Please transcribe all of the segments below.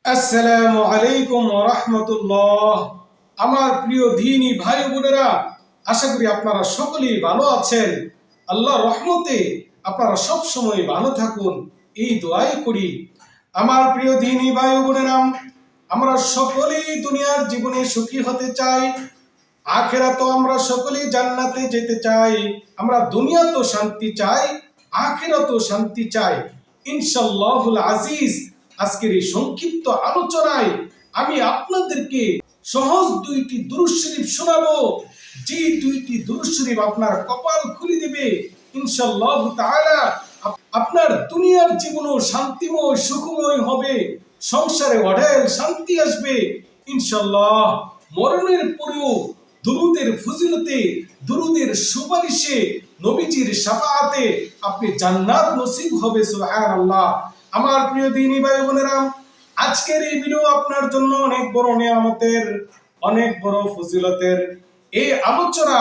আসসালামু আলাইকুম ওয়া রাহমাতুল্লাহ। আমার প্রিয় দ্বীনী ভাই বোনেরা, আশা করি আপনারা সকলেই ভালো আছেন। আল্লাহর রহমতে আপনারা সব সময় ভালো থাকুন, এই দোয়াই করি। আমার প্রিয় দ্বীনী ভাই বোনেরা, আমরা সকলেই দুনিয়ার জীবনে সুখী হতে চাই, আখিরাতেও আমরা সকলেই জান্নাতে যেতে চাই। আমরা দুনিয়াতেও শান্তি চাই, আখিরাতেও শান্তি চাই ইনশাআল্লাহুল আজিজ। আজকের এই সংক্ষিপ্ত আলোচনায় আমি আপনাদেরকে সহজ দুইটি দুরূদ শরীফ শোনাবো, যে দুইটি দুরূদ শরীফ আপনার কপাল খুলে দিবে ইনশাআল্লাহ তাআলা। আপনার দুনিয়ার জীবনও শান্তিময় সুখময় হবে, সংসারে অঢেল শান্তি আসবে ইনশাআল্লাহ। মরণের পরেও দুরুদের ফজিলতে, দুরুদের সুপারিশে, নবীজির শাফাআতে আপনি জান্নাত নসিব হবে সুবহানাল্লাহ। আমার প্রিয় দ্বীনী ভাই বোনেরা, আজকের এই ভিডিও আপনার জন্য অনেক বড় নিয়ামতের, অনেক বড় ফজিলতের। এই আলোচনা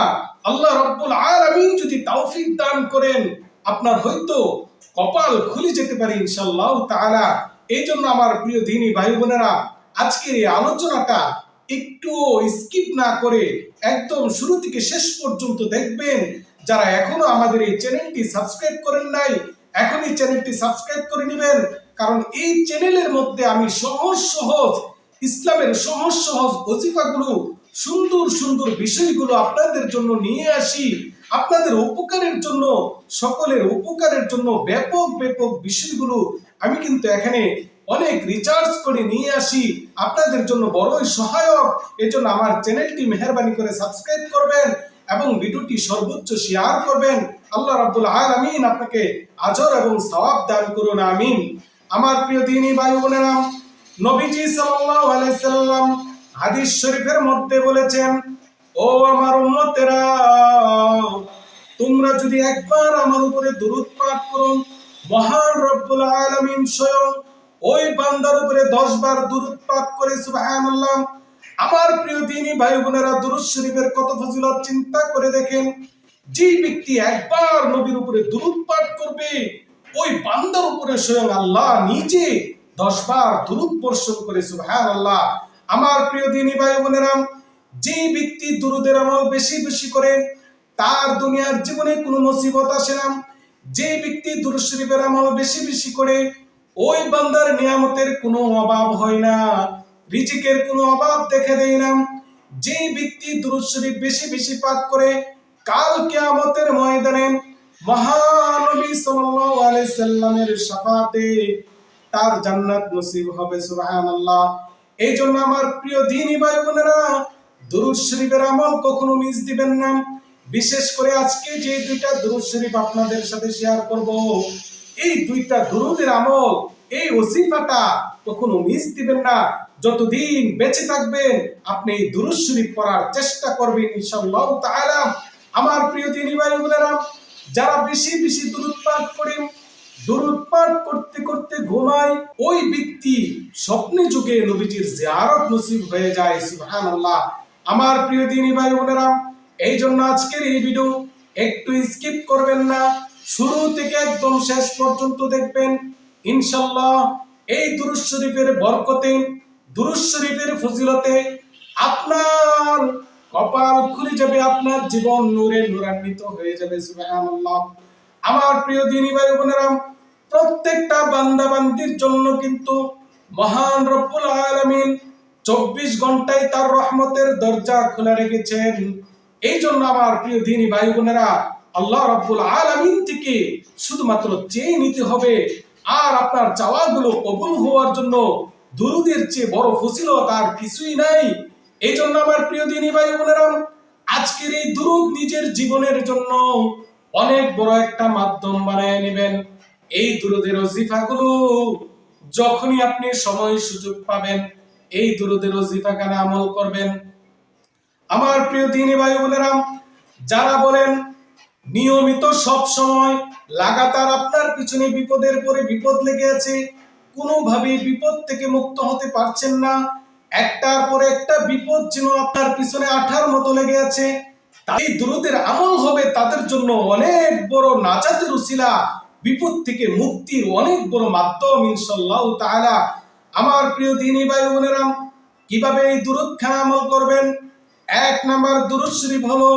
আল্লাহ রাব্বুল আলামিন যদি তৌফিক দান করেন, আপনার হয়তো কপাল খুলে যেতে পারে ইনশাআল্লাহ তাআলা। এই জন্য আমার প্রিয় দ্বীনী ভাই বোনেরা, আজকের এই আলোচনাটা একটু স্কিপ না করে একদম শুরু থেকে শেষ পর্যন্ত দেখবেন। যারা এখনো আমাদের এই চ্যানেলটি সাবস্ক্রাইব করেন নাই, এখনই চ্যানেলটি সাবস্ক্রাইব করে নেবেন, কারণ এই চ্যানেলের মধ্যে আমি সহজ সহজ ইসলামের সহজ সহজ ওজিফাগুলো, সুন্দর সুন্দর বিষয়গুলো আপনাদের জন্য নিয়ে আসি। আপনাদের উপকারের জন্য, সকলের উপকারের জন্য ব্যাপক ব্যাপক বিষয়গুলো আমি কিন্তু এখানে অনেক রিচার্জ করে নিয়ে আসি, আপনাদের জন্য বড়ই সহায়ক। এজন্য আমার চ্যানেলটি মেহেরবানি করে সাবস্ক্রাইব করবেন এবং ভিডিওটি সর্বোচ্চ শেয়ার করবেন। আল্লাহ রাব্বুল আলামিন আপনাকে আজর এবং সওয়াব দান করুন, আমিন। আমার প্রিয় দ্বীনী ভাই বোনেরা, নবীজি সাল্লাল্লাহু আলাইহি সাল্লাম হাদিস শরীফের মধ্যে বলেছেন, ও আমার উম্মতেরা, তোমরা যদি একবার আমার উপরে দুরূদ পাঠ করো, মহান রব্বুল আলামিন স্বয়ং ওই বান্দার উপরে 10 বার দুরূদ পাঠ করে সুবহানাল্লাহ। আমার প্রিয় দ্বীনী ভাই বোনেরা, দুরূদ শরীফের কত ফজিলত চিন্তা করে দেখেন। যে ব্যক্তি একবার নবীর উপরে দুরূদ পাঠ করবে, ওই বান্দার উপরে স্বয়ং আল্লাহ নিজে 10 বার দুরূদ বর্ষণ করে সুবহানাল্লাহ। আমার প্রিয় দ্বীনী ভাই বোনেরা, যে ব্যক্তি দুরূদের আমল বেশি বেশি করে, তার দুনিয়ার জীবনে কোনো মুসিবত আসে না। যে ব্যক্তি দুরূদ শরীফের আমল বেশি বেশি করে, ওই বান্দার নিয়ামতের কোনো অভাব হয় না, রিজিকের কোনো অভাব দেখা দেয় না। যে ব্যক্তি দুরূদ শরীফ বেশি বেশি পাঠ করে, কাল কিয়ামতের ময়দানে মহানবী সাল্লাল্লাহু আলাইহি সাল্লামের শাফাতে তার জান্নাত নসিব হবে সুবহানাল্লাহ। এই জন্য আমার প্রিয় দ্বীনী ভাই বোনেরা, দুরূদ শরীফের আমল কখনো মিস দিবেন না। বিশেষ করে আজকে যে দুইটা দুরূদ শরীফ আপনাদের সাথে শেয়ার করব, এই দুইটা দুরূদের আমল, এই ওসিফাটা কখনো মিস দিবেন না। যতদিন বেঁচে থাকবেন আপনি এই দুরূদ শরীফ পড়ার চেষ্টা করবেন ইনশাআল্লাহ তাআলা। আমার প্রিয় দ্বীনী ভাই বোনেরা, যারা বেশি বেশি দুরূদ পাঠ করেন, দুরূদ পাঠ করতে করতে ঘুমায়, ওই ব্যক্তি স্বপ্নে যুগে নবীজির জিয়ারত নসিব হয়ে যায় সুবহানাল্লাহ। আমার প্রিয় দ্বীনী ভাই বোনেরা, এই জন্য আজকের এই ভিডিও একটু স্কিপ করবেন না, শুরু থেকে একদম শেষ পর্যন্ত দেখবেন ইনশাআল্লাহ। এই দুরূদ শরীফের বরকতে, দুরূদ শরীফের ফজিলতে আপনার কপাল খুলে যাবে, আপনার জীবন নূরে নূরান্বিত হয়ে যাবে সুবহানাল্লাহ। আমার প্রিয় দ্বীনী ভাই বোনেরা, প্রত্যেকটা বান্দা বান্দির জন্য কিন্তু মহান রব্বুল আলামিন 24 ঘন্টায় তার রহমতের দরজা খোলা রেখেছেন। এই জন্য আমার প্রিয় দ্বীনী ভাই বোনেরা, আল্লাহ রাব্বুল আলামিন থেকে শুধুমাত্র চেয়ে নিতে হবে। আর আপনার চাওয়াগুলো কবুল হওয়ার জন্য দুরূদের চেয়ে বড় ফজিলত আর কিছুই নাই। এই জন্য আমার প্রিয় দ্বীনী ভাই বোনেরা, আজকের এই দুরূদ নিজের জীবনের জন্য অনেক বড় একটা মাধ্যম বানিয়ে নেবেন। এই দুরূদের ওজিফাগুলো যখনই আপনি সময় সুযোগ পাবেন, এই দুরূদের ওজিফাখানে আমল করবেন। আমার প্রিয় দ্বীনী ভাই বোনেরা, যারা বলেন নিয়মিত সব সময় লাগাতার আপনার পিছনে বিপদের পরে বিপদ লেগে আছে, কোনোভাবে বিপদ থেকে মুক্ত হতে পারছেন না, একটার পরে একটা বিপদ যেন আপনার পিছনে আঠার মতো লেগে আছে, এই দুরূদের আমল হবে তাদের জন্য অনেক বড় নাজাতের উসিলা, বিপদ থেকে মুক্তির অনেক বড় মাধ্যম ইনশাআল্লাহ তাআলা। আমার প্রিয় দ্বীনী ভাই বোনেরা, কিভাবে এই দুরূদখানা আমল করবেন? 1 নাম্বার দুরূদ শরীফ হলো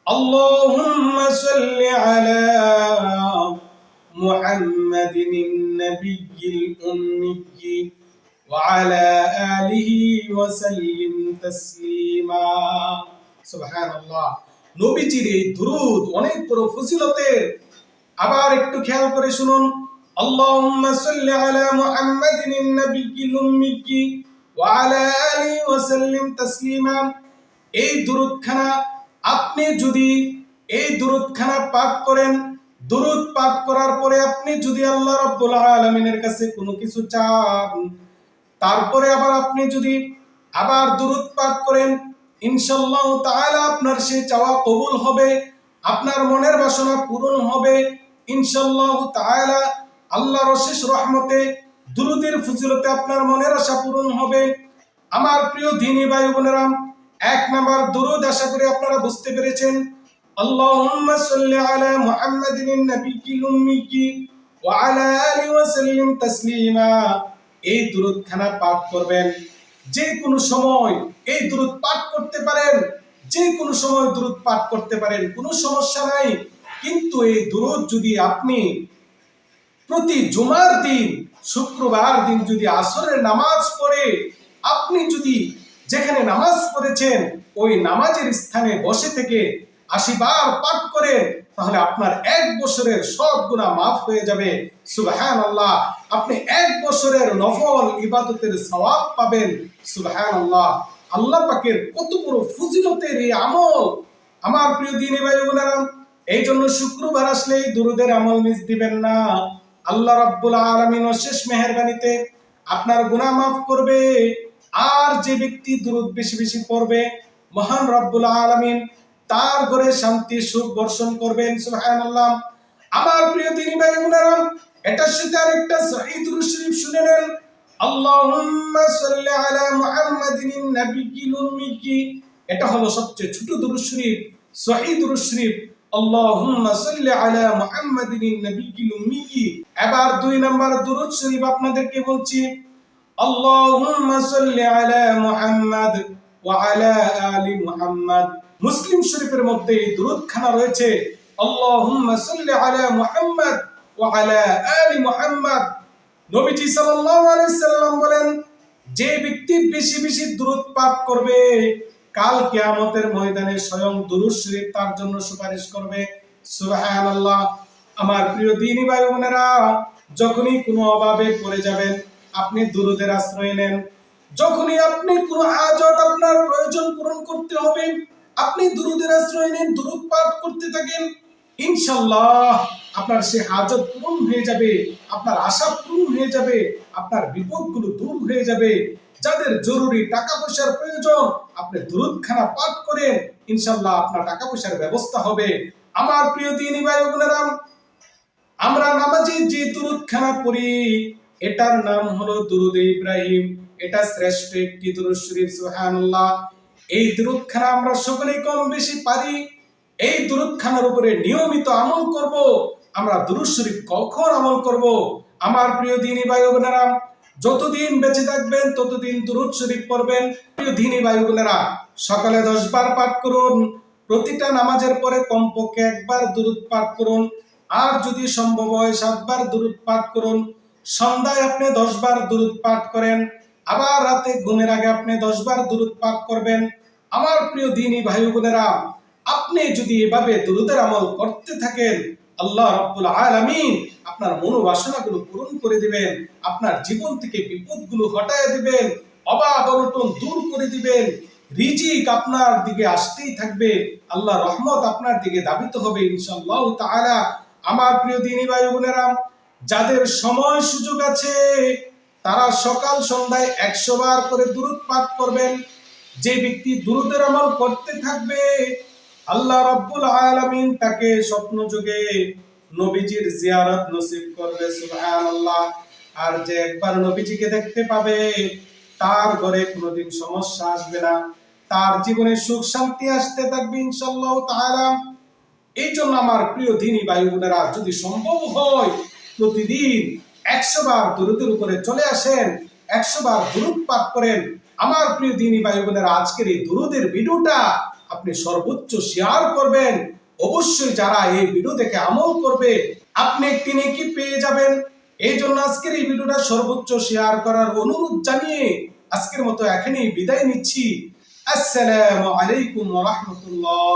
আল্লাহুম্মা সাল্লি আলা মুহাম্মাদিন নবিয়্যিল উম্মিয়্যি ওয়া আলা আলিহি ওয়া সাল্লিম তাসলিমা। সুবহানাল্লাহ। নবীজির এই দুরূদ অনেক বড় ফজিলতের। আবার একটু খেয়াল করে শুনুন, আল্লাহুম্মা সাল্লি আলা মুহাম্মাদিন নবিয়্যিল উম্মিয়্যি ওয়া আলা আলিহি ওয়া সাল্লিম তাসলিমা। এই দুরূদখানা আপনি যদি এই দুরূদখানা পাঠ করেন, দুরূদ পাঠ করার পরে আপনি যদি আল্লাহ রাব্বুল আলামিনের কাছে কোনো কিছু চান, তারপরে আবার আপনি যদি আবার দুরূদ পাঠ করেন, ইনশাআল্লাহ তাআলা আপনার সেই চাওয়া কবুল হবে, আপনার মনের বাসনা পূরণ হবে ইনশাআল্লাহ তাআলা। আল্লাহর অশেষ রহমতে দুরূদের ফজিলতে আপনার মনের আশা পূরণ হবে। আমার প্রিয় দ্বীনী ভাই বোনেরা, 1 নাম্বার দুরূদ আশা করি আপনারা বুঝতে পেরেছেন। আল্লাহুম্মা সাল্লি আলা মুহাম্মাদিন নবিয়্যিল উম্মিয়্যি ওয়া আলা আলিহি ওয়া সাল্লিম তাসলিমা। এই দুরূদখানা পাঠ করবেন। যে কোনো সময় এই দুরূদ পাঠ করতে পারেন, যে কোনো সময় দুরূদ পাঠ করতে পারেন, কোনো সমস্যা নাই। কিন্তু এই দুরূদ যদি আপনি প্রতি জুমার দিন, শুক্রবার দিন যদি আসরের নামাজ পড়ে আপনি যদি যেখানে নামাজ পড়েছেন ওই নামাজের স্থানে বসে থেকে 80 বার পাঠ করেন, তাহলে আপনার 1 বছরের সব গুনাহ মাফ হয়ে যাবে। সুবহানাল্লাহ। আপনি 1 বছরের নফল ইবাদতের সওয়াব পাবেন। সুবহানাল্লাহ। আল্লাহ পাকের কত বড় ফজিলতের এই আমল। আমার প্রিয় দ্বীনী ভাই বোনেরা, এই জন্য শুক্রবার আসলেই দুরূদের আমল মিস দিবেন না। আল্লাহ রাব্বুল আলামিন অশেষ মেহেরবানিতে আপনার গুনাহ মাফ করবে। আর যে ব্যক্তি দুরূদ বেশি বেশি পড়বে, মহান রব্বুল আলামিন তার ঘরে শান্তি সুখ বর্ষণ করবেন। সুবহানাল্লাহ। আমার প্রিয় দ্বীনী ভাই বোনেরা, এটার সাথে আরেকটা সহিহ দুরূদ শরীফ শুনে নেন। আল্লাহুম্মা সাল্লি আলা মুহাম্মাদিন নবিয়্যিল উম্মিয়্যি। এটা হলো সবচেয়ে ছোট দুরূদ শরীফ, সহিহ দুরূদ শরীফ। আল্লাহুম্মা সাল্লি আলা মুহাম্মাদিন নবিয়্যিল উম্মিয়্যি। এবার 2 নাম্বার দুরূদ শরীফ আপনাদেরকে বলছি। আল্লাহুম্মা সাল্লি আলা মুহাম্মাদ ওয়া আলা আলি মুহাম্মাদ। মুসলিম শরীফের মধ্যে এই দুরূদখানা রয়েছে, আল্লাহুম্মা সাল্লি আলা মুহাম্মাদ ওয়া আলা আলি মুহাম্মাদ। নবীজি সাল্লাল্লাহু আলাইহি সাল্লাম বলেন, যে ব্যক্তি বেশি বেশি দুরূদ পাঠ করবে, কাল কিয়ামতের ময়দানে স্বয়ং দুরূদ শরীফ তার জন্য সুপারিশ করবে। সুবহানাল্লাহ। আমার প্রিয় দ্বীনী ভাই বোনেরা, যখনই কোনো অভাবে পড়ে যাবেন আপনি দুরূদের আশ্রয় নেন। যখনই আপনি কোনো হাজত আপনার প্রয়োজন পূরণ করতে হবে আপনি দুরূদের আশ্রয় নেন, দুরূদ পাঠ করতে থাকেন, ইনশাআল্লাহ আপনার সেই হাজত পূরণ হয়ে যাবে, আপনার আশা পূরণ হয়ে যাবে, আপনার বিপদগুলো দূর হয়ে যাবে। যাদের জরুরি টাকা পয়সার প্রয়োজন আপনি দুরূদখানা পাঠ করেন, ইনশাআল্লাহ আপনার টাকা পয়সার ব্যবস্থা হবে। আমার প্রিয় দ্বীনী ভাই বোনেরা, আমরা নামাজে যে দুরূদখানা পড়ি এটার নাম হলো দুরূদে ইব্রাহিম। এটা শ্রেষ্ঠ একটি দুরূদ শরীফ। সুবহানাল্লাহ। এই দুরূদখানা আমরা সকলেই কম বেশি পারি। এই দুরূদখানার উপরে নিয়মিত আমল করব। আমরা দুরূদ শরীফ কখন আমল করব? আমার প্রিয় দ্বীনী ভাই বোনেরা, যতদিন বেঁচে থাকবেন ততদিন দুরূদ শরীফ পড়বেন। প্রিয় দ্বীনী ভাই বোনেরা, সকালে 10 বার পাঠ করুন, প্রতিটা নামাজের পরে কমপক্ষে 1 বার দুরূদ পাঠ করুন, আর যদি সম্ভব হয় 7 বার দুরূদ পাঠ করুন। সন্ধ্যায় আপনি 10 বার দুরূদ পাঠ করেন, আবার রাতে ঘুমের আগে আপনি 10 বার দুরূদ পাঠ করবেন। আমার প্রিয় দ্বীনী ভাই বোনেরা, আপনি যদি এভাবে দুরূদের আমল করতে থাকেন, আল্লাহ রাব্বুল আলামিন আপনার মনোবাসনাগুলো পূরণ করে দিবেন, আপনার জীবন থেকে বিপদগুলো হটায় দিবেন, অভাব অনটন দূর করে দিবেন, রিজিক আপনার দিকে আসতেই থাকবে, আল্লাহ রহমত আপনার দিকে ধাবিত হবে ইনশাআল্লাহ তাআলা। আমার প্রিয় দ্বীনী ভাই বোনেরা, যাদের সময় সুযোগ আছে তারা সকাল সন্ধ্যায় 100 বার করে দুরূদ পাঠ করবেন। যে ব্যক্তি দুরূদের আমল করতে থাকবে আল্লাহ রাব্বুল আলামিন তাকে স্বপ্ন যুগে নবীজির জিয়ারত নসিব করবে। সুবহানাল্লাহ। আর যে একবার নবীজিকে দেখতে পাবে তার ঘরে কোনোদিন সমস্যা আসবে না, তার জীবনে সুখ শান্তি আসতে থাকবে ইনশাআল্লাহ তাআলা। এই জন্য আমার প্রিয় দ্বীনী ভাই বোনেরা, যদি সম্ভব হয় প্রতিদিন 100 বার দুরূদের উপরে চলে আসেন, 100 বার দুরূদ পাঠ করেন। আমার প্রিয় দিনী ভাই বোনেরা, আজকের এই দুরূদের ভিডিওটা আপনি সর্বোচ্চ শেয়ার করবেন। অবশ্যই যারা এই ভিডিও দেখে আমল করবে আপনি একটি নেকি পেয়ে যাবেন। এই জন্য আজকের এই ভিডিওটা সর্বোচ্চ শেয়ার করার অনুরোধ জানিয়ে আজকের মতো এখানেই বিদায় নিচ্ছি। আসসালামু আলাইকুম ওয়া রাহমাতুল্লাহ।